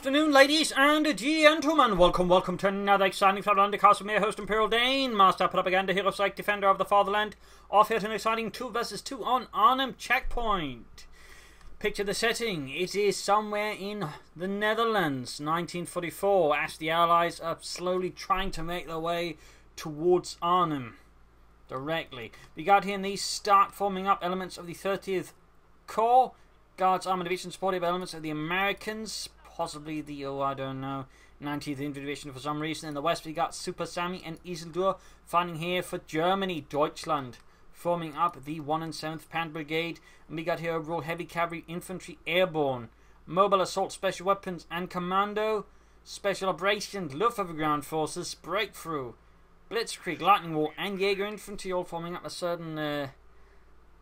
afternoon, ladies and gentlemen. Welcome to another exciting Farmlands with me, host Imperial Dane, Master Propaganda, Hero Psych, Defender of the Fatherland. Off here to an exciting 2 vs 2 on Arnhem checkpoint. Picture the setting. It is somewhere in the Netherlands, 1944, as the Allies are slowly trying to make their way towards Arnhem directly. We got here, and these start forming up elements of the 30th Corps, Guards Armored Division, supportive elements of the Americans, possibly the, 19th Infantry Division for some reason. In the west we got Supasammy and Isilsur fighting here for Germany, Deutschland, forming up the 1 and 7th Panzer Brigade. And we got here overall heavy cavalry, infantry, airborne, mobile assault, special weapons and commando, special operations, Luftwaffe ground forces, breakthrough, Blitzkrieg, lightning war and Jaeger infantry, all forming up a certain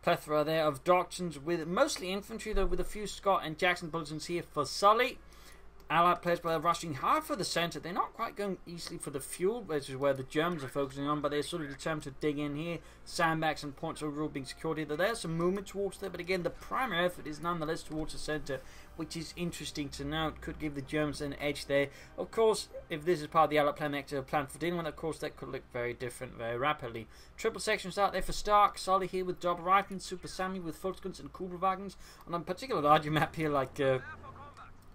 plethora there of doctrines, with mostly infantry though, with a few Scott and Jackson bulletins here for Sully. Allied players are rushing hard for the centre. They're not quite going easily for the fuel, which is where the Germans are focusing on, but they're sort of determined to dig in here. Sandbags and points overall being secured here. There's some movement towards there, but again, the primary effort is nonetheless towards the centre, which is interesting to note. Could give the Germans an edge there. Of course, if this is part of the Allied plan, they actually plan for dealing with, of course, that could look very different very rapidly. Triple sections out there for Stark. Sully here with double rifling. Supasammy with Volksguns and Kugelwagens. On a particular larger map here, like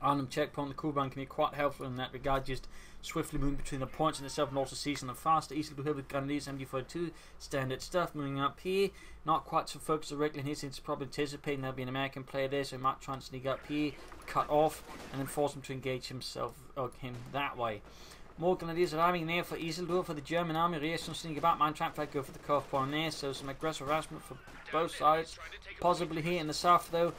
Arnhem checkpoint, the Kugelwagen can be quite helpful in that regard, just swiftly moving between the points in itself and also seizing them faster. Easily here with Grenadiers, MD42, standard stuff. Moving up here, not quite so focused directly in here since probably anticipating there'll be an American player there, so he might try and sneak up here, cut off, and then force him to engage him that way. More Grenadiers arriving there for Isilsur for the German army. Reaction sneak about, mine trap flag, go for the CoH2 point there, so some aggressive harassment for both sides. Possibly here in the south though.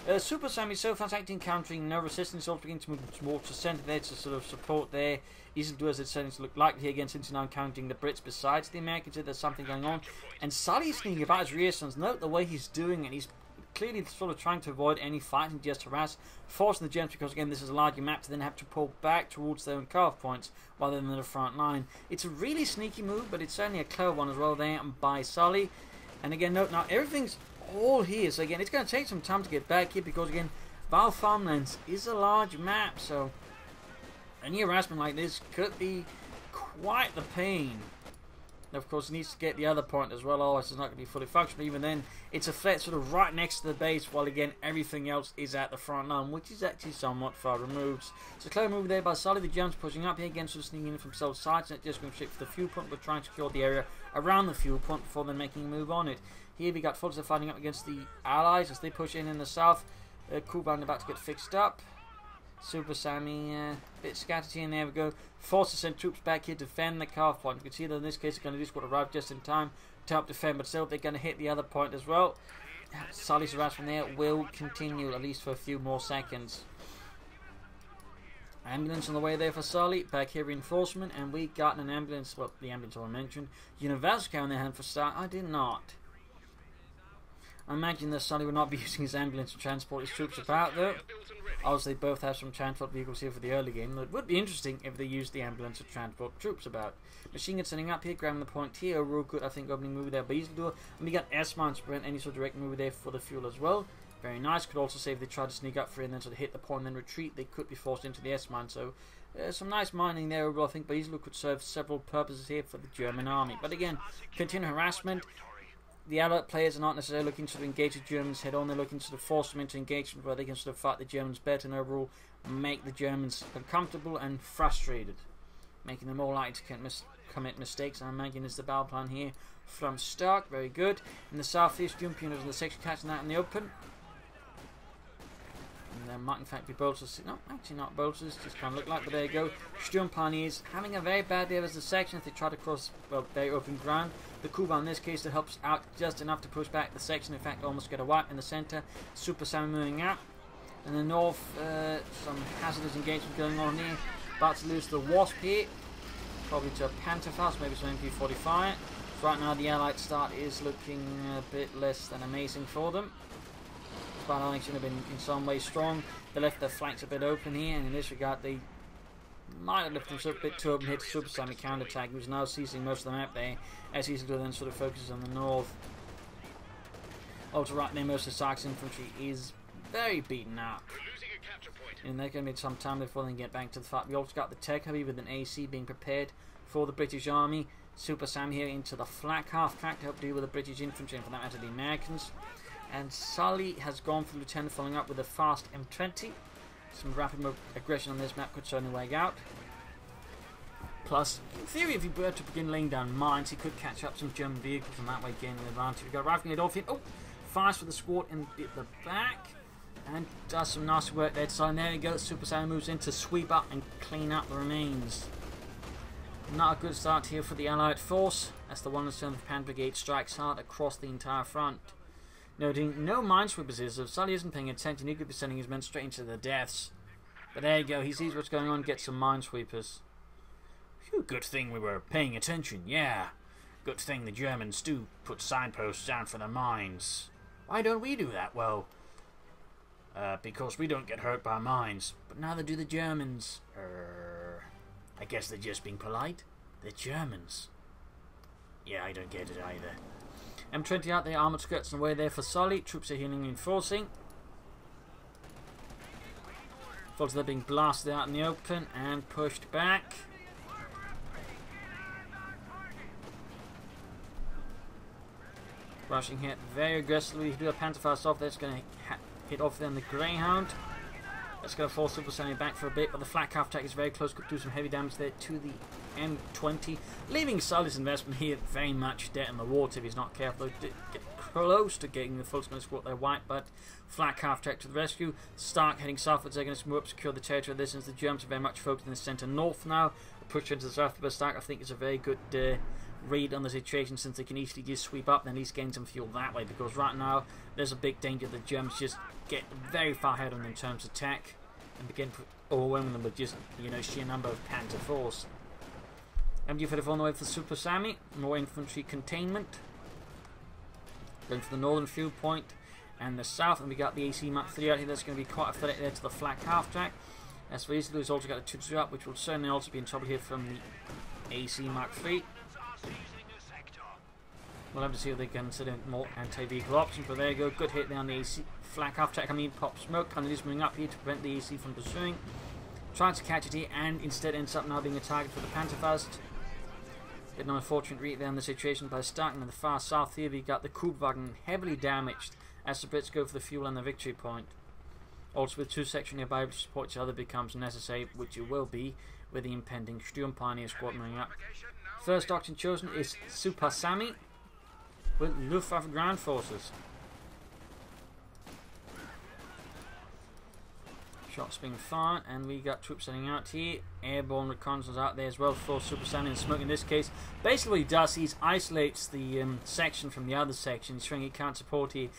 Supasammy so far acting countering, no resistance, also beginning to move towards the centre there to sort of support there. Isilsur, as it's starting to look likely here again, since now encountering the Brits besides the Americans. There's something going on, and Sully is sneaking about his rear sons. Note the way he's doing it. He's clearly sort of trying to avoid any fighting, just harass, forcing the Germans, because again this is a larger map, to then have to pull back towards their own CoH points rather than the front line. It's a really sneaky move, but it's certainly a clever one as well there by Sully. And again, note now everything's all here, so again it's going to take some time to get back here, because again Vaux Farmlands is a large map, so any harassment like this could be quite the pain. Of course, it needs to get the other point as well, otherwise it's not going to be fully functional. Even then, it's a threat sort of right next to the base, while again everything else is at the front line, which is actually somewhat far removed. So clever move there by Sully. The Germans pushing up here again, sort of sneaking in from both sides, and just going to straight for the fuel point, but trying to secure the area around the fuel point before then making a move on it. Here we got Volks fighting up against the Allies as they push in the south. Kugelwagen about to get fixed up. Supasammy, a bit scattered here, and there we go. Forced to send troops back here to defend the CoH point. You can see that in this case they're going to just arrive just in time to help defend, but still they're going to hit the other point as well. Sully's harassment there will continue at least for a few more seconds. Ambulance on the way there for Sully. Back here reinforcement, and we got an ambulance. Well, the ambulance I mentioned. Universal on their hand for start. I did not. I imagine that Sully would not be using his ambulance to transport his troops about though. Obviously, they both have some transport vehicles here for the early game. It would be interesting if they used the ambulance to transport troops about. Machine gun setting up here, grabbing the point here. Real good, I think, opening move there by Isilsur. And we got S-mines to prevent any sort of direct move there for the fuel as well. Very nice. Could also say if they try to sneak up for it and then sort of hit the point and then retreat, they could be forced into the S-mine. So some nice mining there overall, I think, but Isilsur could serve several purposes here for the German army. But again, continued harassment. The Allied players are not necessarily looking to engage the Germans head on. They're looking to force them into engagement where they can sort of fight the Germans better and overall make the Germans uncomfortable and frustrated, making them more likely to commit mistakes. And I imagine is the battle plan here from Stark. Very good. In the southeast, Jumpions in the section catching that in the open. And there might in fact be bolters. No, actually not bolters, just kind of look like, but there you go. Sturmpioneers having a very bad day as the section if they try to cross, well, very open ground. The Kugelwagen in this case that helps out just enough to push back the section, in fact almost get a wipe in the centre. Supasammy moving out. In the north, some hazardous engagement going on here. About to lose the Wasp here. Probably to a Pantherfaust, maybe some MP45. Right now the Allied start is looking a bit less than amazing for them. But should have been in some way strong. They left their flanks a bit open here, and in this regard they might have left themselves a bit too open here to Supasammy counter-attack, who's now seizing most of the map there, as Isilsur then sort of focuses on the north. Also right there, most of Stark's infantry is very beaten up. And they're going to need some time before they can get back to the fight. We also got the tech heavy with an AC being prepared for the British Army. Supasammy here into the flak half track to help deal with the British infantry and for that matter the Americans. And Sully has gone for Lieutenant, following up with a fast M20. Some rapid aggression on this map could certainly leg out. Plus, in theory, if he were to begin laying down mines, he could catch up some German vehicles and that way gain an advantage. We've got Rifling Adolphian. Oh, fires for the squad in the back. And does some nasty work there to Sully. There you go. Supasammy moves in to sweep up and clean up the remains. Not a good start here for the Allied force, as the 107th Pan Brigade strikes hard across the entire front. Noting no minesweepers here, so if Sully isn't paying attention, he could be sending his men straight into the deaths. But there you go, he sees what's going on, gets some minesweepers. Phew, good thing we were paying attention, yeah. Good thing the Germans do put signposts down for the mines. Why don't we do that? Well, because we don't get hurt by mines. But neither do the Germans. I guess they're just being polite. They're Germans. Yeah, I don't get it either. M20 out there, armoured skirts on the way there for Sully. Troops are healing and reinforcing. Folks, they're being blasted out in the open and pushed back. Rushing here very aggressively. We do a Panzerfaust off there. It's going to hit off then the Greyhound. That's going to force Supasammy back for a bit, but the flak half attack is very close. Could do some heavy damage there to the M20, leaving Sully's investment here very much dead in the water if he's not careful. Get close to getting the full squad there white, but flak half attack to the rescue. Stark heading southwards. They're going to move up, secure the territory of this, since the Germans are very much focused in the centre north now. The push into the south of Stark, I think, is a very good read on the situation, since they can easily just sweep up and at least gain some fuel that way, because right now there's a big danger that the Germans just get very far ahead on them in terms of attack and begin overwhelming them with just, you know, sheer number of Panzer force. MG-34 on the way for Supasammy, more infantry containment. Going for the northern field point and the south, and we got the AC Mark 3 out here. That's going to be quite a threat there to the flak half track. As for Isilsur, he's also got a 2-2 up, which will certainly also be in trouble here from the AC Mark 3. We'll have to see if they consider more anti-vehicle options, but there you go, good hit there on the AC flak half track. I mean, pop smoke, kind of just moving up here to prevent the AC from pursuing. Trying to catch it here, and instead ends up now being a target for the Panzerfaust. Bit of an unfortunate read there in the situation by starting in the far south here. We got the Kubwagen heavily damaged as the Brits go for the fuel and the victory point. Also, with two sections nearby to support each other becomes necessary, which it will be with the impending Sturm Pioneer squad moving up. First doctrine chosen is Supasammy with Luftwaffe ground forces. Shots being fired, and we got troops setting out here. Airborne reconnaissance out there as well for Supasammy and smoke in this case. Basically what he does, he isolates the section from the other section, ensuring he can't support here,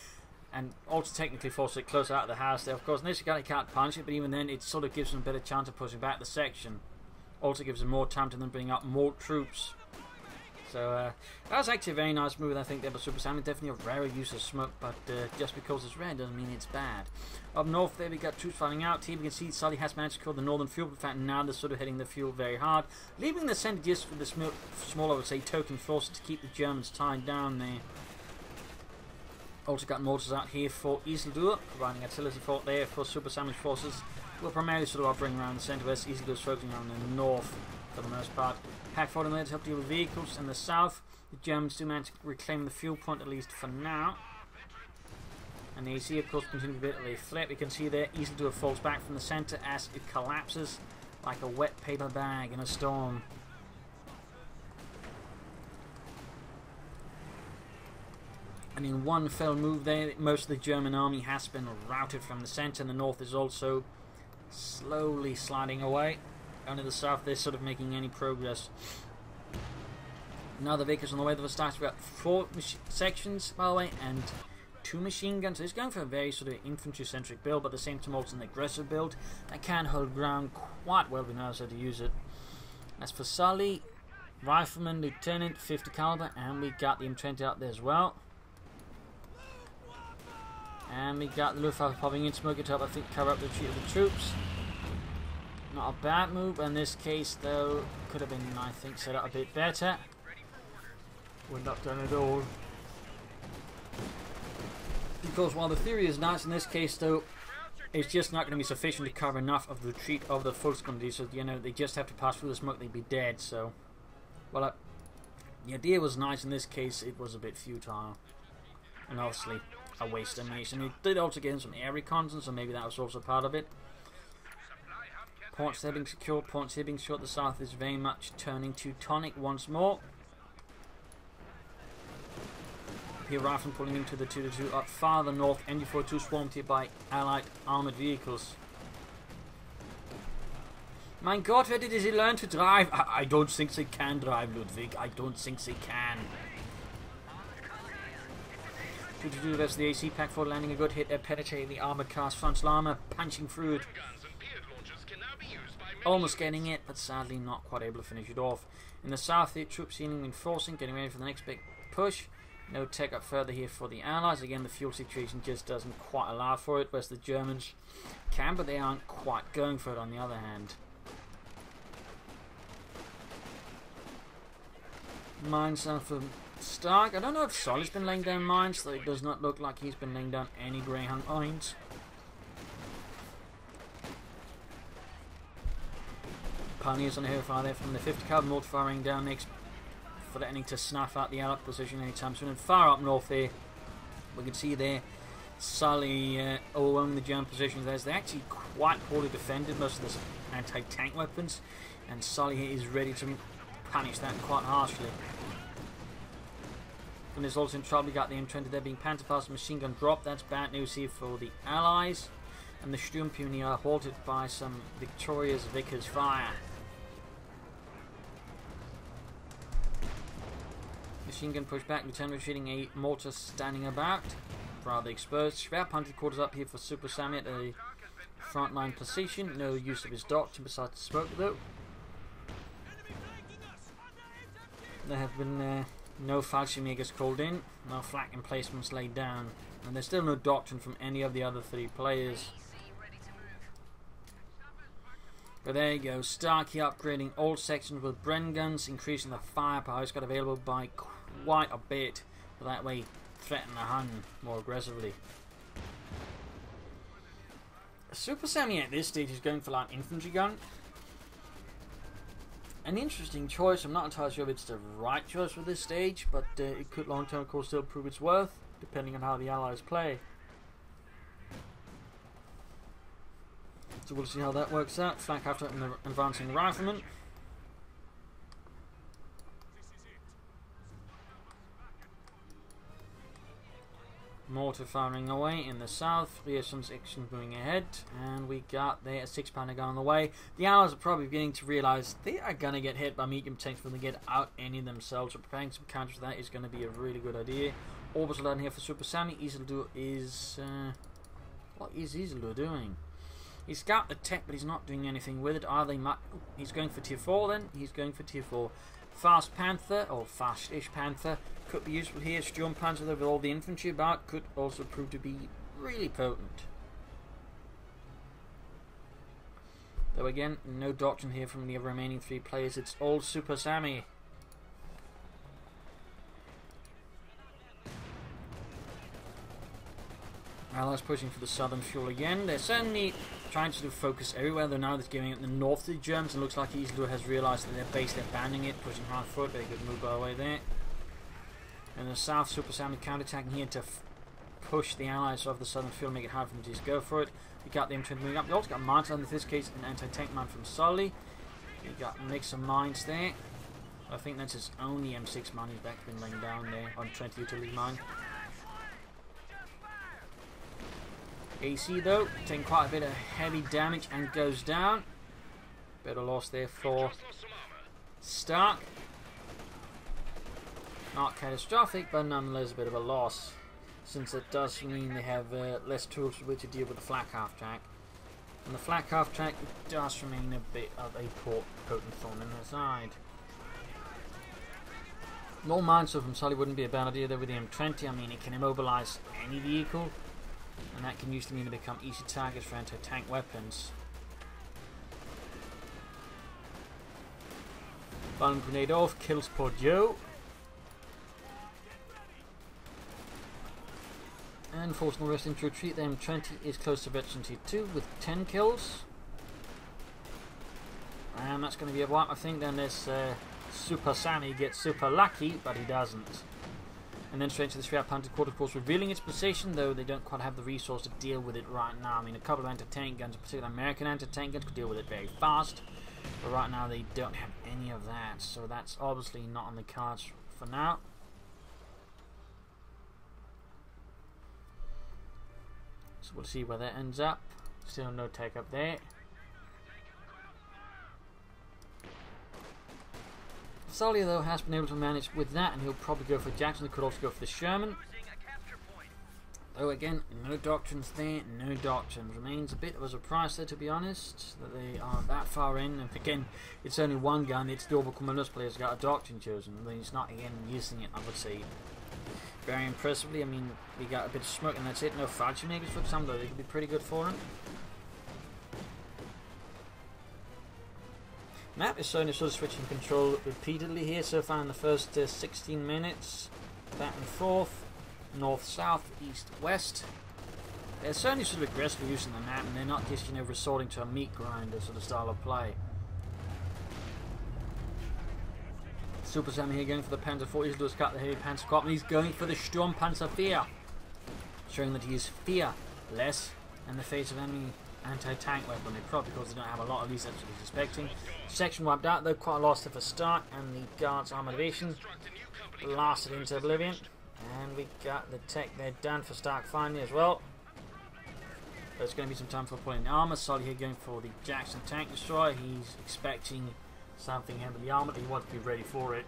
and also technically forces it closer out of the house there. Of course, in this regard he can't punch it, but even then it sort of gives him a better chance of pushing back the section. Also gives him more time to then bring up more troops. So that was actually a very nice move, I think, there by Supasammy. Definitely a rare use of smoke, but just because it's rare doesn't mean it's bad. Up north there we got troops fighting out here. We can see Sully has managed to kill the northern fuel. In fact, now they're sort of hitting the fuel very hard, leaving the centre just for the smaller, I would say, token forces to keep the Germans tied down there. Also got mortars out here for Isilsur, providing artillery support there for Supasammy's forces. We'll primarily sort of operating around the centre, whereas Isilsur is focusing on the north for the most part. Pack forward and to help deal with vehicles in the south. The Germans do manage to reclaim the fuel point, at least for now. And the AC, of course, continues a bit of a flip. You can see there, Isilsur falls back from the centre as it collapses like a wet paper bag in a storm. And in one fell move there, most of the German army has been routed from the centre, and the north is also slowly sliding away. Only the south, they're sort of making any progress. Now the vehicles on the way that were started. We've got 4 sections, by the way, and 2 machine guns. So it's going for a very sort of infantry-centric build, but at the same time also an aggressive build that can hold ground quite well. We know how to use it. As for Sully, Rifleman, Lieutenant, 50 caliber, and we got the M20 out there as well. And we got the Luftwaffe popping in, smoking top, I think, cover up the retreat of the troops. Not a bad move in this case, though. Could have been, I think, set up a bit better. We're not done at all. Because while the theory is nice in this case, though, it's just not going to be sufficient to cover enough of the retreat of the Volkskunde, so you know they just have to pass through the smoke. They'd be dead. So, well, the idea was nice. In this case, it was a bit futile, and obviously a waste of ammunition. He did also gain some air reconnaissance, so maybe that was also part of it. Points there being secured. Points here being short. The south is very much turning Teutonic once more. Here, Rifleman pulling into the 2-2 up farther north. ND-42 swarmed here by Allied armoured vehicles. My God, where did he learn to drive? I don't think they can drive, Ludwig. I don't think they can. 2-2 the rest of the AC pack for landing a good hit there, penetrating the armoured car's frontal armour, punching through it. Almost getting it, but sadly not quite able to finish it off. In the south, the troops seeming reinforcing, getting ready for the next big push. No tech up further here for the Allies. Again, the fuel situation just doesn't quite allow for it, whereas the Germans can, but they aren't quite going for it on the other hand. Mines south from Stark. I don't know if Sully's been laying down mines, though it does not look like he's been laying down any Greyhound mines. Pioneers on the hillfire there from the 50 Cavalry, mortar firing down next, threatening to snuff out the Allied position anytime soon. And far up north there, we can see there Sully overwhelming the German positions. They're actually quite poorly defended, most of this anti-tank weapons, and Sully here is ready to punish that quite harshly. And there's also in trouble. We got the M20 there being Panzerfaust machine gun drop. That's bad news here for the Allies. And the Sturmpionie are halted by some victorious Vickers fire. Machine gun push back. Lieutenant retreating, a mortar standing about, rather exposed. Schwerpunted quarters up here for Supasammy at a frontline position. No use of his doctrine besides smoke though. There have been no Fallschirmjägers called in, no flak emplacements laid down, and there's still no doctrine from any of the other three players. But there you go, Starkey upgrading all sections with Bren guns, increasing the firepower he's got available by quite a bit, but that way threaten the Hun more aggressively. Supasammy at this stage is going for like infantry gun. An interesting choice. I'm not entirely sure if it's the right choice for this stage, but it could long term of course still prove its worth, depending on how the Allies play. So we'll see how that works out. Flank after an advancing rifleman. Mortar firing away in the south. Rearson section moving ahead, and we got there a 6-pounder gun on the way. The Allies are probably beginning to realise they are going to get hit by medium tanks when they get out any themselves. So preparing some counters for that is going to be a really good idea. Orbital down here for Supasammy. Isilsur is what is Isilsur doing? He's got the tech, but he's not doing anything with it. Are they? He's going for tier 4 then. He's going for tier 4. Fast Panther, or fast-ish Panther, could be useful here. Sturmpanzer with all the infantry about could also prove to be really potent. Though again, no doctrine here from the remaining 3 players. It's all Supasammy. Allies pushing for the southern fuel again. They're certainly trying to focus everywhere, though now they're giving it in the north to the Germans. It looks like Isilsur has realised that their base, they're abandoning it, pushing hard forward. Very good move by the way there. And the south, Supasammy counterattacking here to push the Allies off the southern field, make it hard for them to just go for it. We got the M20 moving up. We also got mines in this case, an anti-tank mine from Sully. We got a mix of mines there. I think that's his only M6 mine he's back been laying down there on 20 utility mine. AC though, taking quite a bit of heavy damage and goes down. Bit of loss there for Stark. Not catastrophic, but nonetheless a bit of a loss, since it does mean they have less tools with which to deal with the flak half-track. And the flak half-track does remain a bit of a potent thorn in their side. More mines from Sully wouldn't be a bad idea though with the M20. I mean, it can immobilize any vehicle, and that can usually mean to become easy targets for anti-tank weapons. Bomb grenade off, kills poor Joe. And forcing the rest into retreat. The M20 is close to veteran T2 with 10 kills. And that's going to be a wipe, I think. Then this Supasammy gets super lucky, but he doesn't. And then straight to the Schwer Panther Quarter, of course, revealing its position, though they don't quite have the resource to deal with it right now. I mean, a couple of anti-tank guns, particularly American anti-tank guns, could deal with it very fast. But right now they don't have any of that, so that's obviously not on the cards for now. So we'll see where that ends up. Still no take up there. Sully, though, has been able to manage with that, and he'll probably go for Jackson. He could also go for the Sherman. Though, again, no doctrines there, no doctrines. Remains a bit of a surprise there, to be honest, that they are that far in. And again, it's only one gun. It's the Orbital Commandos players got a doctrine chosen. I mean, it's not, again, using it, I would say, very impressively. I mean, we got a bit of smoke, and that's it. No fragile makers for some, though. They could be pretty good for him. Map is sort of switching control repeatedly here so far in the first 16 minutes. Back and forth, north, south, east, west. They're certainly sort of aggressively using the map, and they're not just, you know, resorting to a meat grinder sort of style of play. Supasammy here going for the Panzer IV. Isilsur cut the heavy Panzer Corps, and he's going for the Sturmpanzer IV, showing that he is fearless in the face of enemy anti-tank weapon. Probably because they don't have a lot, at least that's what he's expecting. Section wiped out though, quite a loss for start, and the Guards armor division blasted into oblivion. And we got the tech there done for Stark finally as well. There's going to be some time for pulling the armor. Sully here going for the Jackson tank destroyer. He's expecting something heavily armored. He wants to be ready for it.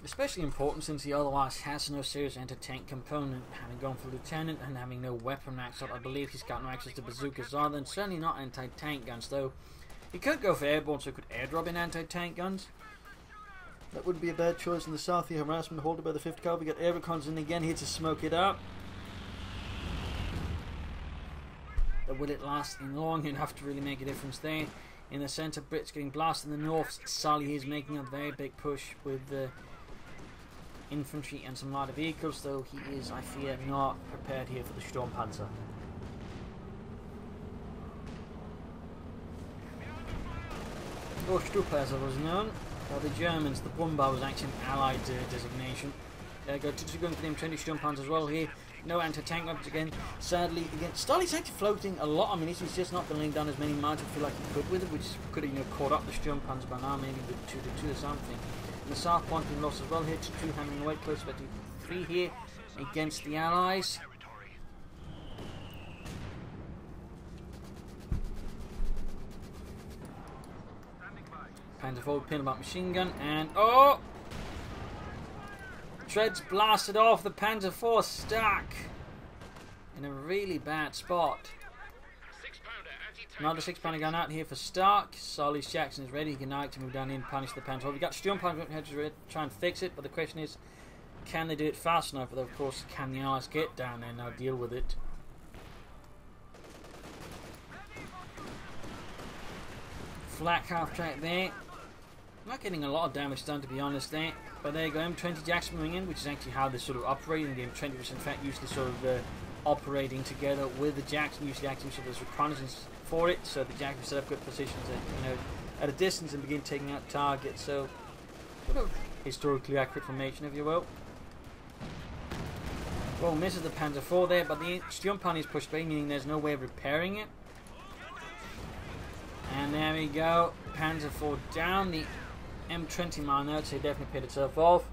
Especially important since he otherwise has no serious anti-tank component, having gone for lieutenant and having no weapon max up. I believe he's got no access to bazookas either, and certainly not anti-tank guns, though he could go for airborne, so he could airdrop in anti-tank guns. That wouldn't be a bad choice in the south. The harassment halted by the 5th Cavalry. We got air recons in again here to smoke it up. But will it last long enough to really make a difference there? In the centre, Brits getting blasted in the north. Sully is making a very big push with the infantry and some lighter vehicles, though he is, I fear, not prepared here for the Sturmpanzer. CoH2 as it was known by the Germans. The Bomber was actually an allied designation. There you go, T2 going for the M20 Sturmpanzer as well here. No anti-tank weapons again. Sadly, again, Sully's actually floating a lot. I mean, he's just not been laying down as many marks. I feel like he could with it, which could have, you know, caught up the Sturmpanzer by now, maybe with 2-2 or something. The south point being lost as well here, T2 having away close to 3 here against the Allies. Panzer IV pin about machine gun, and oh! Treads blasted off. The Panzer IV stuck in a really bad spot. Another 6-pounder gun out here for Stark. Sully Jackson is ready. He can now to move down in and punish the Panzer. We've got Sturmpanzer to try and fix it, but the question is, can they do it fast enough? But of course, can the Allies get down there and now deal with it? Flak half track there. Not getting a lot of damage done, to be honest there. But there you go, M20 Jackson moving in, which is actually how they sort of operate. And the M20 was in fact usually sort of operating together with the Jackson, usually acting sort of as reconnaissance for it, so the Jackson set up good positions at, you know, at a distance and begin taking out targets. So sort of historically accurate formation, if you will. Well, misses the Panzer IV there, but the Sturmpanzer is pushed back, meaning there's no way of repairing it. And there we go, Panzer IV down. The M20 mile out, so he definitely paid itself off,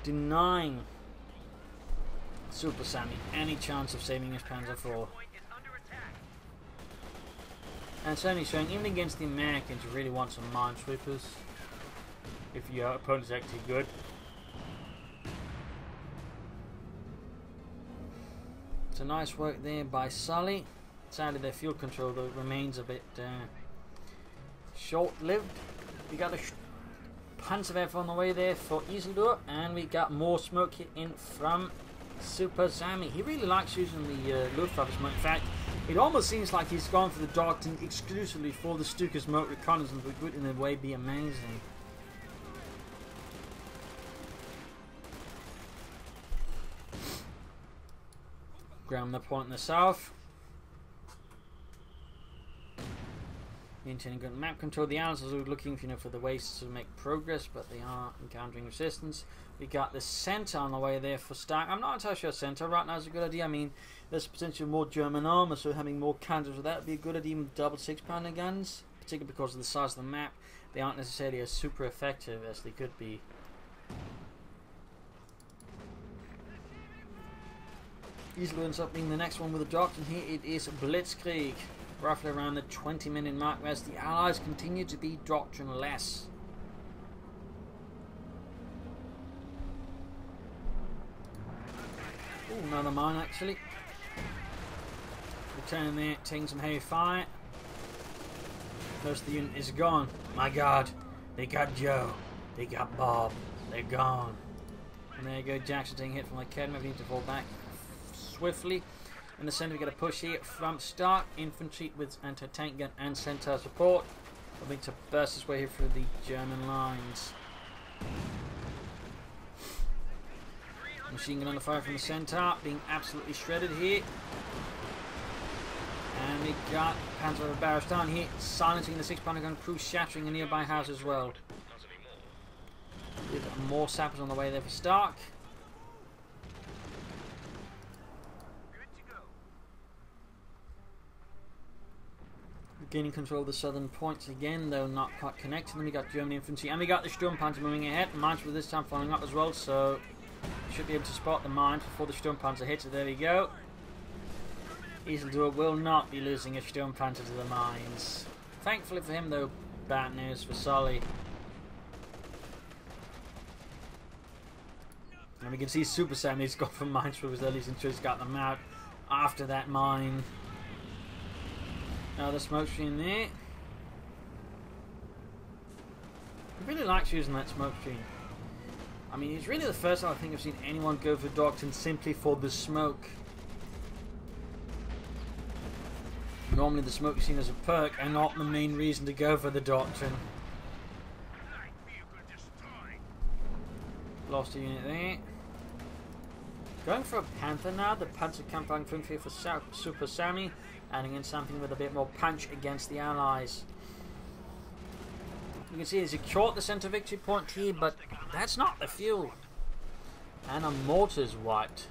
denying Supasammy any chance of saving his Panzer IV. And certainly showing, even against the Americans, you really want some minesweepers if your opponent's actually good. It's a nice work there by Sully. Sadly, their field control though remains a bit short-lived. We got a Panzer on the way there for Isilsur, and we got more smoke in from Supasammy. He really likes using the Luftwaffe smoke. In fact, it almost seems like he's gone for the doctrine exclusively for the Stuka smoke reconnaissance, which would in a way be amazing. Ground the point in the south. Maintaining good map control. The Allies are looking, for the ways to make progress, but they are encountering resistance. We got the centre on the way there for Stark. I'm not entirely sure centre right now is a good idea. I mean, there's potentially more German armour, so having more cannons with that would be a good idea with double 6-pounder guns, particularly because of the size of the map. They aren't necessarily as super effective as they could be. Isilsur ends up being the next one with a doctrine here. It is Blitzkrieg, roughly around the 20-minute mark, whereas the Allies continue to be doctrineless. Oh, another mine actually. Returning there, taking some heavy fire. Most of the unit is gone. My God, they got Joe, they got Bob, they're gone. And there you go, Jackson taking a hit from the cannon. We need to fall back swiftly. In the centre we get a push here from Stark. Infantry with anti-tank gun and centaur support. Hoping to burst his way here through the German lines. Machine gun under fire from the centaur, being absolutely shredded here. And we got Panzer barrage down here, silencing the 6-pounder gun crew, shattering a nearby house as well. With more sappers on the way there for Stark. Gaining control of the southern points again, though not quite connecting them. We got German infantry and we got the Sturmpanzer moving ahead. Mines were this time following up as well, so should be able to spot the mines before the Sturmpanzer hits. So there we go. Isilsur will not be losing a Sturmpanzer to the mines. Thankfully for him, though, bad news for Sully. And we can see Supasammy's gone from mines for his early since he's got them out after that mine. Now the smoke screen there. He really likes using that smoke screen. I mean, it's really the first time I think I've seen anyone go for doctrine simply for the smoke. Normally the smoke is seen as a perk and not the main reason to go for the doctrine. Lost a unit there. Going for a Panther now, the Panzer Campfire Infantry for Supasammy, adding in something with a bit more punch against the Allies. You can see he secured the centre victory point here, but that's not the fuel. And a mortar's wiped.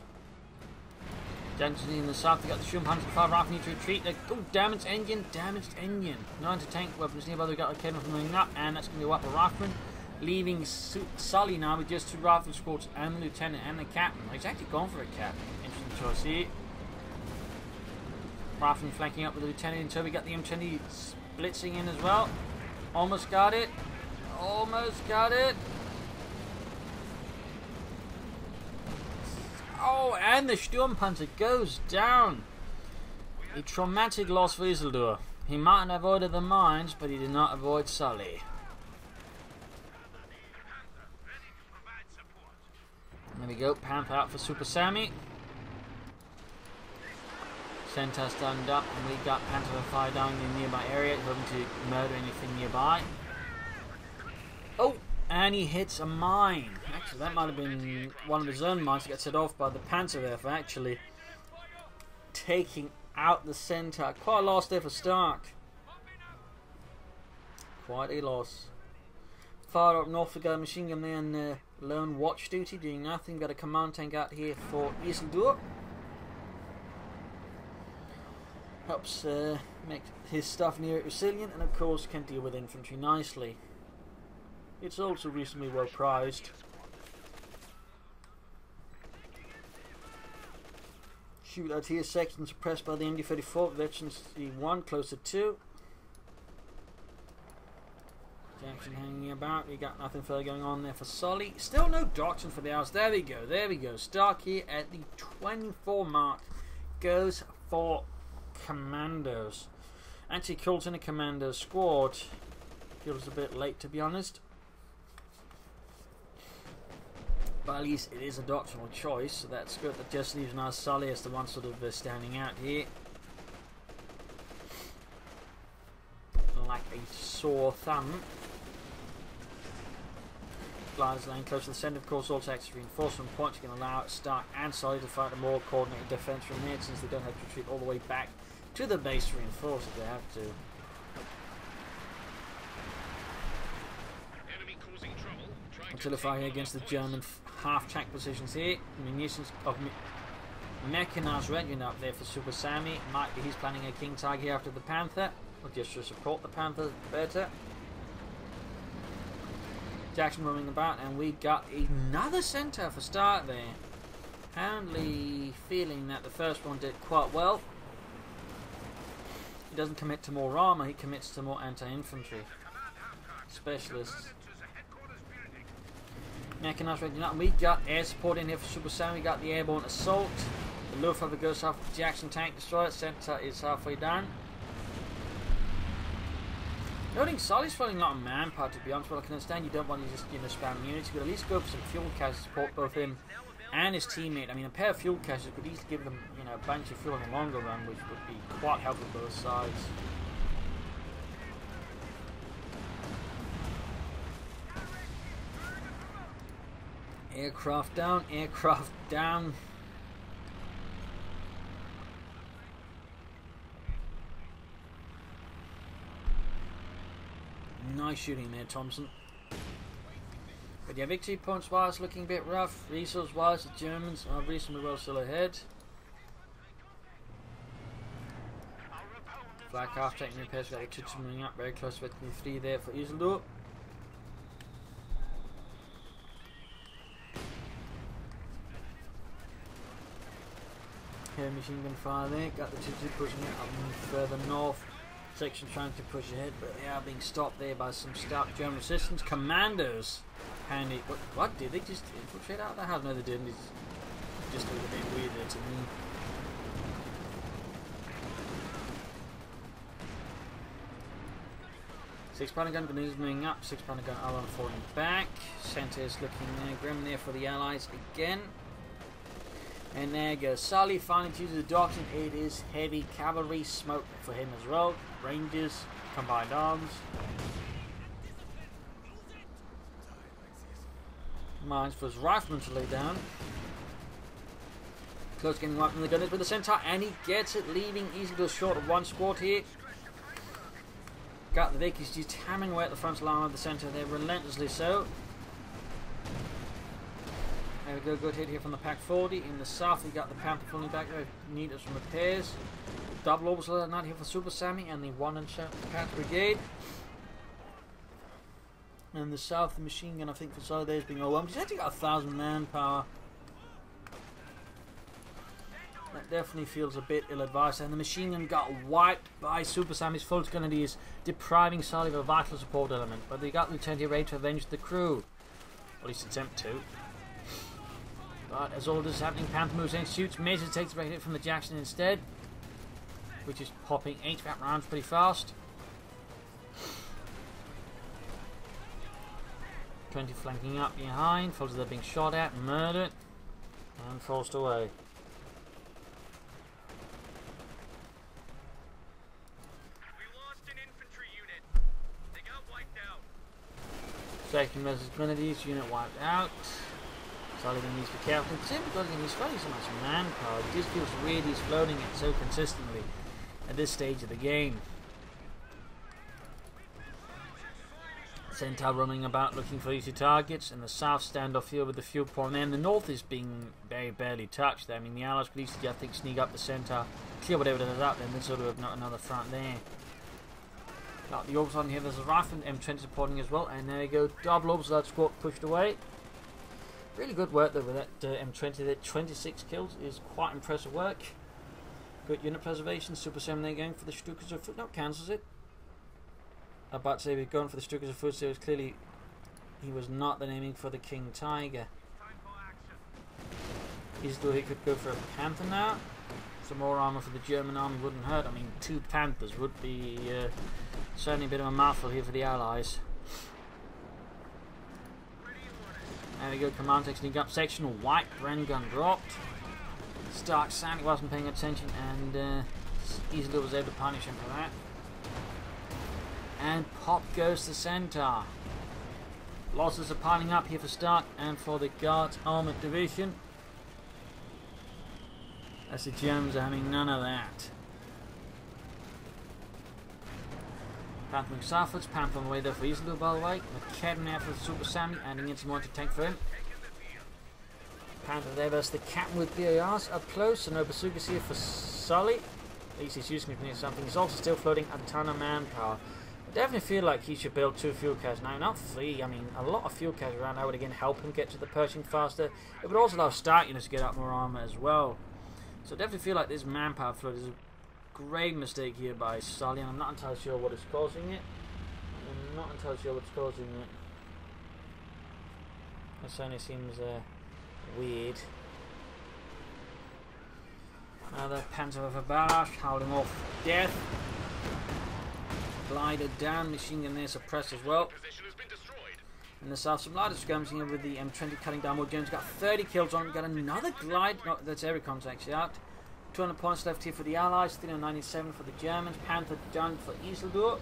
Junction in the south, we got the Sturmpanzer 5 rifle need to retreat. Oh, damaged engine, damaged engine. No anti-tank weapons nearby, we got a cannon moving up, and that's going to be wiped a rifleman. Leaving Sully now with just 2 rifle squads and the lieutenant and the captain. He's actually gone for a captain. Interesting choice here. Rifleman flanking up with the lieutenant until we got the M20 blitzing in as well. Almost got it. Almost got it. Oh, and the Sturmpanzer goes down. A traumatic loss for Isilsur. He might have avoided the mines, but he did not avoid Sully. There we go, Panther out for Supasammy. Centaur stand up, and we got Panther fire down in the nearby area, hoping to murder anything nearby. Oh, and he hits a mine. Actually, that might have been one of his own mines to get set off by the Panther there for actually taking out the Centaur. Quite a loss there for Stark. Quite a loss. Far up north we got a machine gun there and lone watch duty, doing nothing. Got a command tank out here for Isilsur. Helps make his stuff near it resilient, and of course can deal with infantry nicely. It's also reasonably well prized. Shootout here, section suppressed by the MD-34, veterans C1 closer to. Jackson hanging about, we got nothing further going on there for Sully. Still no doctrine for the Allies. There we go, there we go. Stark here at the 24 mark goes for Commandos. Actually calls in a Commando squad. Feels a bit late, to be honest. But at least it is a doctrinal choice, so that's good. That just leaves now Sully as the one sort of standing out here. Like a sore thumb. gliders laying close to the centre. Of course, all Texas reinforcement points can allow Stark and Sully to fight a more coordinated defence from there, since they don't have to retreat all the way back to the base to reinforce if they have to. Artillery here against the German half-track positions here. Munitions of mechanized regiment up there for Supasammy. Might be he's planning a King Tiger here after the Panther, or just to support the Panther better. Jackson roaming about, and we got another center for start there. Apparently feeling that the first one did quite well. He doesn't commit to more armor, he commits to more anti-infantry specialists. Mechanized regiment, and we got air support in here for Supasammy. We got the airborne assault. The Luftwaffe goes off the Jackson tank destroyer. Center is halfway down. Noting Sully's throwing a lot of manpower, to be honest, but I can understand you don't want to just, you know, spam units. You could at least go for some fuel caches to support both him and his teammate. I mean, a pair of fuel caches could easily give them, you know, a bunch of fuel in the longer run, which would be quite helpful for both sides. Aircraft down, aircraft down. Nice shooting there, Thompson. But yeah, victory points wise looking a bit rough. Resource wise, the Germans are reasonably well still ahead. Flag half taking repairs, got the Tutsi moving up very close to victory 3 there for Isilsur. Here, machine gun fire there, got the Tutsi pushing it up further north. Section trying to push ahead, but they are being stopped there by some stout German resistance. Commandos, handy. What did they just infiltrate out of the house? No, they didn't. It's just a little bit weird there to me. Six-pounder gun is moving up. Six-pounder gun R1 falling back. Centre is looking grim there for the Allies again. And there goes Sully, finally chooses the doctrine. It is heavy cavalry smoke for him as well. Rangers, combined arms. Mines for his rifleman to lay down. Close getting right from the gunners with the centaur, and he gets it, leaving Isilsur short of one squad here. Got the Vikings just hammering away at the front line of the centre there, relentlessly so. There we go, good hit here from the Pack 40. In the south, we got the Panther falling back there, needed some repairs. Double orbital night here for Supasammy and the 1 and 7 Panther Brigade. And the south, the machine gun, I think, for Sully there is being overwhelmed. He's actually got 1,000 manpower. That definitely feels a bit ill-advised. And the machine gun got wiped by Supasammy's full gun, and he is depriving Sully of a vital support element. But they got Lieutenant here ready to avenge the crew. Or at least attempt to. But as all this is happening, Panther moves in, shoots, misses, takes a hit from the Jackson instead, which is popping HVAC rounds pretty fast. 20 flanking up behind, follows they're being shot at, murdered, and forced away. We lost an infantry unit. They got wiped out. Second versus Grenadiers unit wiped out. Sully needs to be careful, because he's fighting so much manpower. It just feels weird he's floating it so consistently at this stage of the game. Centaur roaming about looking for easy targets, and the south standoff here with the fuel point, and the north is being very barely touched there. I mean, the Allies could easily, I think, sneak up the Centaur, clear whatever that is out there, and then sort of have another front there. Got the orbital on here, there's a rifle and M20 supporting as well, and there we go, double orbital squad pushed away. Really good work though with that M20 there. 26 kills is quite impressive work. Good unit preservation. Supasammy there going for the Stukas of Foot. No, cancels it. I'm about to say we're going for the Stukas of Foot, so it was clearly he was not then aiming for the King Tiger. Isilsur he could go for a Panther now. Some more armor for the German army wouldn't hurt. I mean, 2 Panthers would be certainly a bit of a mouthful here for the Allies. There we go, command text sneak up, sectional white, Bren gun dropped. Stark sadly wasn't paying attention, and Isilsur was able to punish him for that. And pop goes the Centaur. Losses are piling up here for Stark and for the Guards Armoured Division. As the Germans are having none of that. Panther Suffolk's Panther on the way there for Isilsur, by the way. McKedden out for the Supasammy, adding in some more to tank for him. Panther there versus the Captain with BARs up close, and no bazookas here for Sully. At least he's using it near something. He's also still floating a ton of manpower. I definitely feel like he should build 2 fuel caches now, not 3. I mean, a lot of fuel caches around that would again help him get to the Pershing faster. It would also allow Stark units to get up more armor as well. So I definitely feel like this manpower flood is a grave mistake here by Sully, and I'm not entirely sure what is causing it. I'm not entirely sure what's causing it. It certainly seems weird. Another Panther of a barrage, howling off death. Glider down, machine gun there suppressed as well. In the south, some lighter skirmishing here with the M20 cutting down more Germans. Got 30 kills on. Got another glide. No, that's Aericons actually out. 200 points left here for the Allies. 397 for the Germans. Panther done for Isilsur.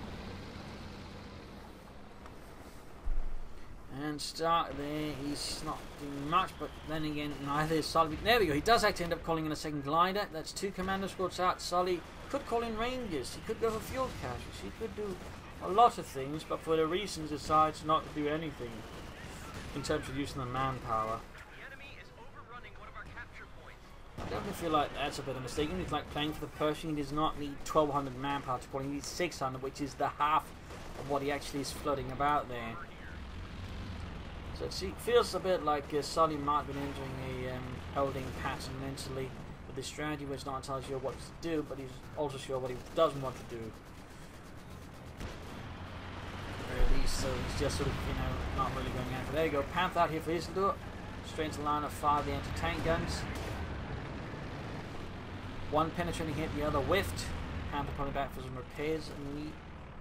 And Stark there, he's not doing much, but then again, neither is Sully. There we go, he does actually end up calling in a second glider. That's 2 commando squads out. Sully could call in Rangers, he could go for fuel caches, he could do a lot of things, but for the reasons decides not to do anything in terms of using the manpower. The enemy is overrunning one of our capture points. I definitely feel like that's a bit of a mistake. He's like playing for the Pershing, he does not need 1200 manpower to pull, he needs 600, which is the half of what he actually is flooding about there. So it feels a bit like Sully might have been entering a holding pattern mentally with this strategy where he's not entirely sure what to do, but he's also sure what he doesn't want to do. Or at least, so he's just sort of, you know, not really going after. There you go, Panther out here for Isilsur. Straight into the line of fire the anti-tank guns. One penetrating hit, the other whiffed. Panther pulling back for some repairs and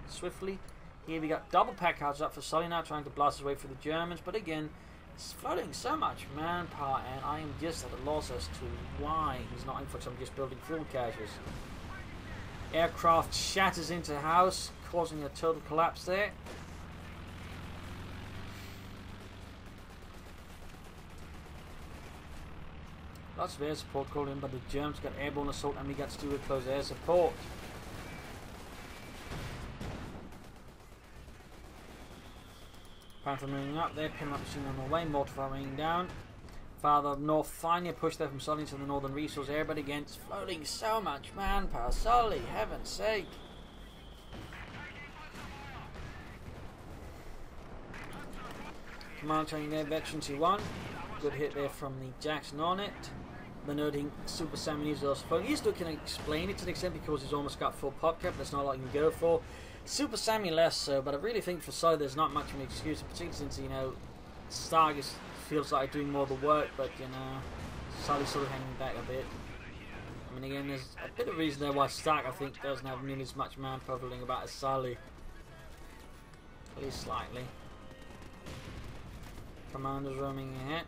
swiftly. Here we got double pack cards up for Sully now, trying to blast his way through the Germans, but again, it's flooding so much manpower, and I am just at a loss as to why he's not in for some just building fuel caches. Aircraft shatters into house, causing a total collapse there. Lots of air support called in, but the Germans got airborne assault, and we got to do with close air support. Panther moving up there, pin up machine on the way, mortar raining down. Farther north, finally a push there from Sully to the northern resource area, but again, it's floating so much manpower. Sully, heaven's sake. Command training there, Veteran 2-1. Good hit there from the Jackson on it. The noting Supasammy needs also phone. He still can explain it to an extent because he's almost got full pop cap. That's not all I can go for. Supasammy less so, but I really think for Sully there's not much of an excuse, particularly since, you know, Stark feels like doing more of the work, but, you know, Sully's sort of hanging back a bit. I mean, again, there's a bit of reason there why Stark, I think, doesn't have nearly as much manpower about as Sully. At least slightly. Commandos roaming ahead.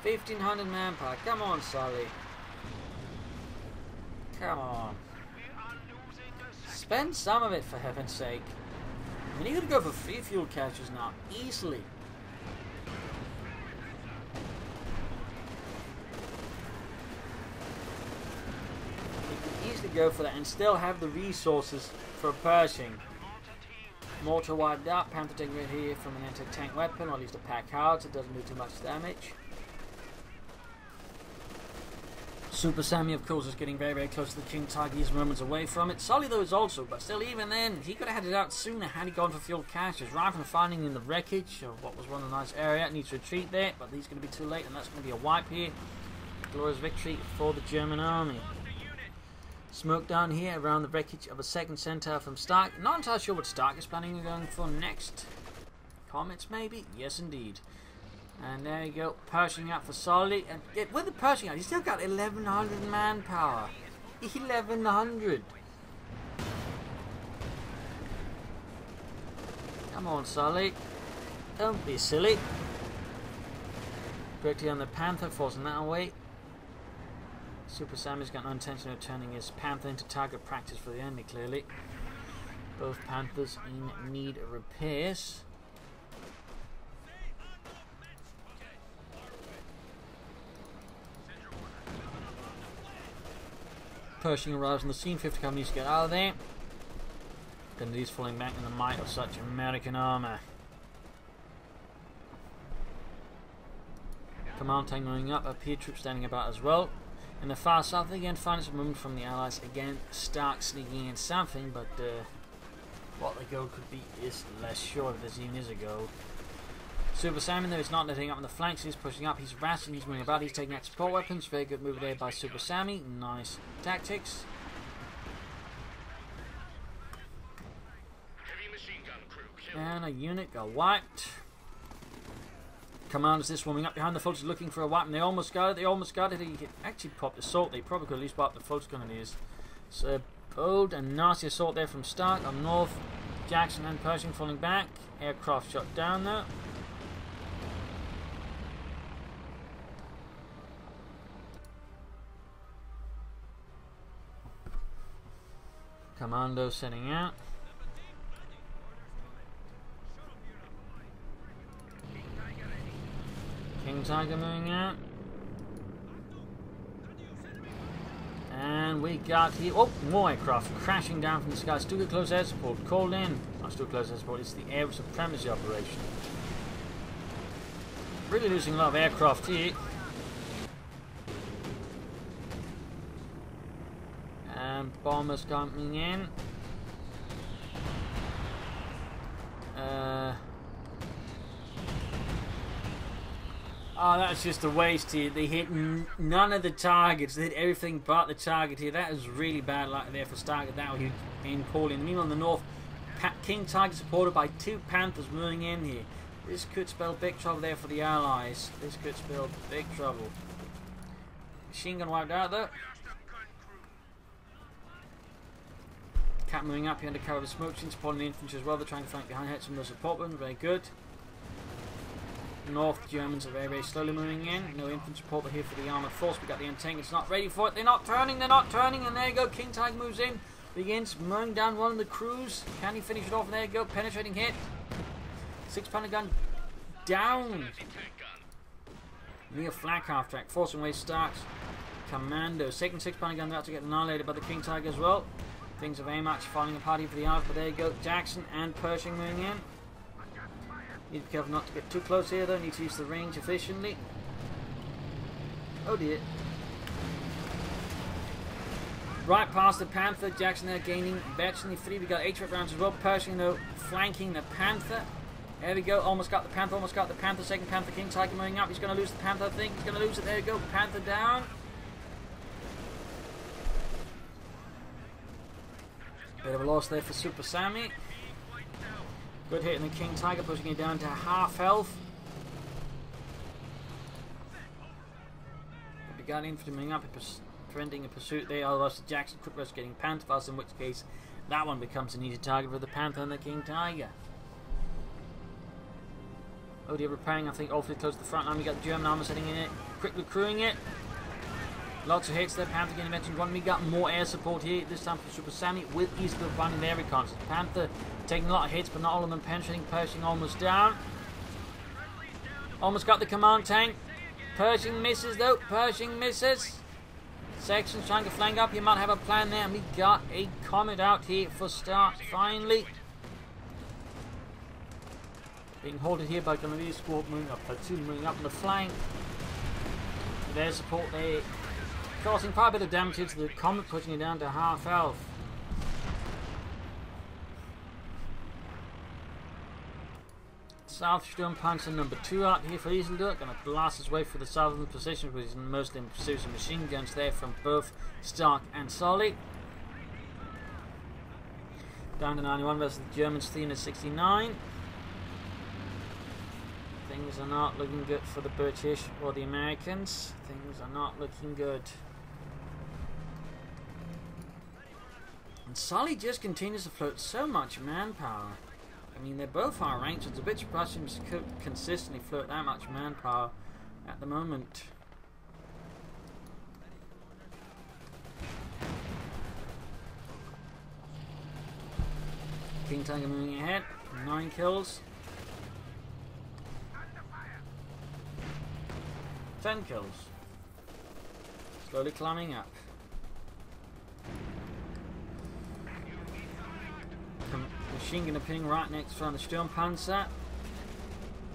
1500 manpower. Come on, Sully. Come on. Spend some of it, for heaven's sake. I mean, you could go for 3 fuel caches now, easily. You could easily go for that and still have the resources for Pershing. Mortar wiped up, Panther taking right here from an anti-tank weapon, or at least a pack hard, so it doesn't do too much damage. Supasammy, of course, is getting very, very close to the King Tiger. He's moments away from it. Sully, though, is also, but still, even then, he could have had it out sooner had he gone for fuel caches. Rather than finding in the wreckage of what was one of the nice area, it needs to retreat there, but he's going to be too late, and that's going to be a wipe here. Glorious victory for the German army. Smoke down here around the wreckage of a second centaur from Stark. Not entirely sure what Stark is planning on going for next. Comets, maybe? Yes, indeed. And there you go, Pershing out for Sully. And with the Pershing out, he's still got 1100 manpower. 1100. Come on, Sully. Don't be silly. Quickly on the Panther, forcing that away. Supasammy's got no intention of turning his Panther into target practice for the enemy, clearly. Both Panthers in need of repairs. Pershing arrives on the scene. 50 companies to get out of there. These falling back in the might of such American armour. Command tank moving up. Appear troops standing about as well. In the far south again, finds a movement from the Allies. Again, Stark sneaking in something, but what the goal could be is less sure if there even is a goal. Supasammy though is not letting up on the flanks. He's pushing up. He's harassing. He's moving about. He's taking out support weapons. Very good move there by Supasammy. Nice tactics. And a unit got wiped. Commandos this warming up behind the Fultons looking for a weapon. They almost got it. They almost got it. He actually popped assault. They probably could at least wipe the Fultons grenadiers. So bold and nasty assault there from Stark on north. Jackson and Pershing falling back. Aircraft shot down there. Commandos setting out. King Tiger moving out. And we got here. Oh, more aircraft crashing down from the sky. Still get close air support. Called in. Not still close air support. It's the air supremacy operation. Really losing a lot of aircraft here. And bombers coming in. Oh, that's just a waste here. They hit none of the targets. They hit everything but the target here. That is really bad luck there for Stark. That would be in Pauline. Meanwhile, on the north, King Tiger supported by 2 Panthers moving in here. This could spell big trouble there for the Allies. This could spell big trouble. Machine gun wiped out though. Cat moving up here under cover of the smoke screen, supporting the infantry as well. They're trying to flank behind, hit some of the support ones. Very good. North Germans are very, very slowly moving in. No infantry support, but here for the armoured force. We got the tank. It's not ready for it. They're not turning. They're not turning. And there you go. King Tiger moves in. Begins mowing down one of the crews. Can he finish it off? And there you go. Penetrating hit. 6-pounder gun down. Near flak half track. Forcing away Starks. Commandos. Second 6-pounder gun about to get annihilated by the King Tiger as well. Things are very much falling apart here for the Allies. But there you go. Jackson and Pershing moving in. Need to be careful not to get too close here though. Need to use the range efficiently. Oh dear. Right past the Panther. Jackson there gaining virtually 3. We got 8 rounds as well. Pershing though flanking the Panther. There we go. Almost got the Panther. Almost got the Panther. Second Panther. King Tiger moving up. He's going to lose the Panther. I think he's going to lose it. There we go. Panther down. Bit of a loss there for Supasammy. Good hit in the King Tiger, pushing it down to half health. We got infantry moving up, preventing a pursuit there. Otherwise, the Jackson quick rush getting Panther fast, in which case that one becomes an easy target for the Panther and the King Tiger. Oh dear, repairing, I think, awfully close to the front line. We got German armor setting in it, quickly crewing it. Lots of hits there. Panther getting mentioned one. We got more air support here, this time for Supasammy with Isilsur running their recons. Panther taking a lot of hits, but not all of them penetrating. Pershing almost down. Almost got the command tank. Pershing misses though. Pershing misses. Sections trying to flank up. You might have a plan there. And we got a comet out here for Stark finally. Being halted here by Grenadier Squad moving up. Platoon moving up on the flank. Their support there. Causing quite a bit of damage to the comet, pushing it down to half health. South Sturm Panzer number 2 out here for Isilsur. Going to blast his way through the southern position, which is mostly in pursuit of machine guns there from both Stark and Sully. Down to 91 versus the Germans, 369. Things are not looking good for the British or the Americans. Things are not looking good. And Sully just continues to float so much manpower. I mean, they're both high ranked. It's a bit surprising to consistently float that much manpower at the moment. King Tiger moving ahead. 9 kills. 10 kills. Slowly climbing up. Machine gun ping right next to the Sturmpanzer.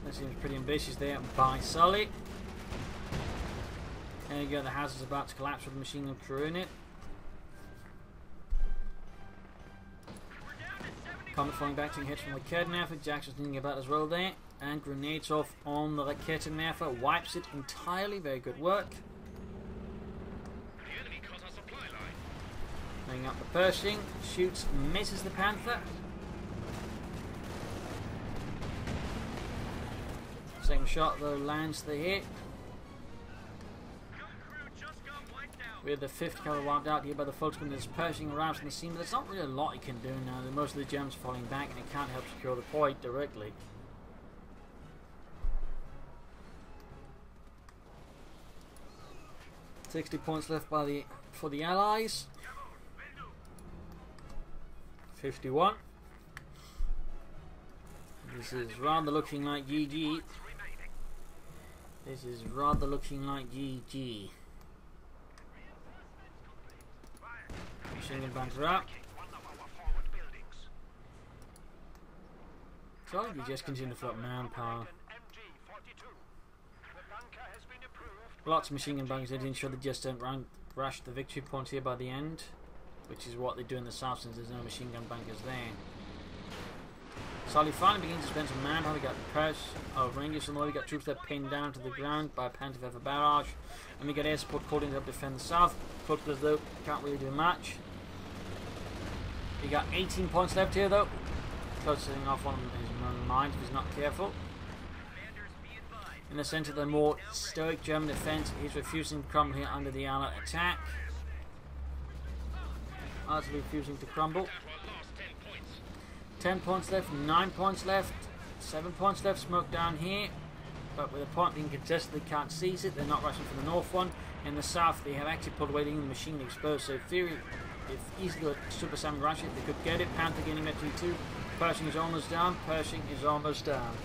That seems pretty ambitious there by Sully. There you go, the house is about to collapse with the machine gun crew in it. Comet falling back, taking hits from the Raketenwerfer. Jackson's thinking about as well there. And grenades off on the Raketenwerfer. Wipes it entirely. Very good work. The enemy cut our supply line. Bringing up the Pershing. Shoots, misses the Panther. Second shot though lands the hit. Gun crew just got wiped out. With the 5th cavalry wiped out here by the Volksgun. There's Pershing arrives on the scene, but there's not really a lot he can do now. Most of the Germans are falling back and it can't help secure the point directly. $60 points left for the Allies. 51. This is rather looking like GG. This is rather looking like GG. Machine gun bunker up. So we just continue to float manpower. Lots of machine gun bunkers. They ensure they just don't rush the victory point here by the end, which is what they do in the south since there's no machine gun bunkers there. Sully finally begins to spend some manpower. We got Rangers on the way. We got troops that are pinned down to the ground by a Panther barrage, and we got air support called in to help defend the south. Flottillas though can't really do much. We got 18 points left here though. Closing off on his mind if he's not careful. In the centre, the more stoic German defence is refusing to crumble here under the Allied attack. Utterly refusing to crumble. 10 points left, 9 points left, 7 points left, smoke down here. But with the point being contested, they can't seize it. They're not rushing for the north one. In the south, they have actually pulled away, leaving the machine exposed. So in theory, if Isilsur Supasammy rush it, they could get it. Panther getting at T2. Pershing is almost down. Pershing is almost down.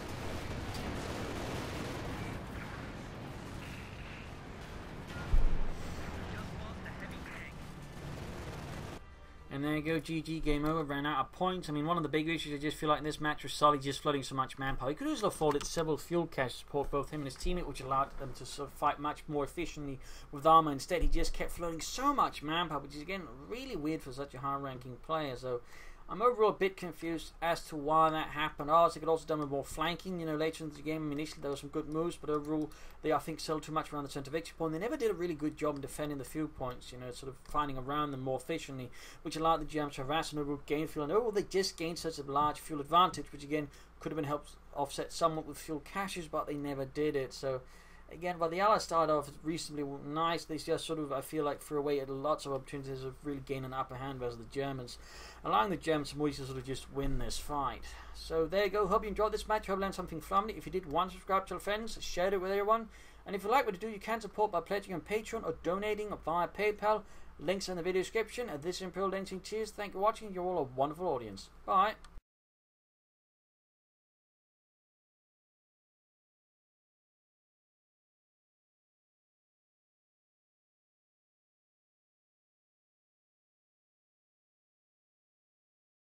And there you go, GG, game over, ran out of points. I mean, one of the big issues I just feel like in this match was Sully just flooding so much manpower. He could also afforded several fuel caches to support both him and his teammate, which allowed them to sort of fight much more efficiently with armor. Instead, he just kept flooding so much manpower, which is, again, really weird for such a high-ranking player. So I'm overall a bit confused as to why that happened. They could also done with more flanking, you know, later in the game. I mean, initially there were some good moves, but overall they, I think, settled too much around the centre victory point. They never did a really good job in defending the field points, you know, sort of finding around them more efficiently, which allowed the Germans to harass and overall gain fuel. And overall they just gained such a large fuel advantage, which again could have been helped offset somewhat with fuel caches, but they never did it. So again, while the Allies started off reasonably nice, they just sort of, I feel like, threw away lots of opportunities of really gaining an upper hand versus the Germans, allowing the Germans more easily to sort of just win this fight. So there you go. Hope you enjoyed this match. Hope you learned something from it. If you did, subscribe to your friends, share it with everyone, and if you like what to do, you can support by pledging on Patreon or donating via PayPal. Links in the video description. This is Imperial Dancing. Cheers. Thank you for watching. You're all a wonderful audience. Bye.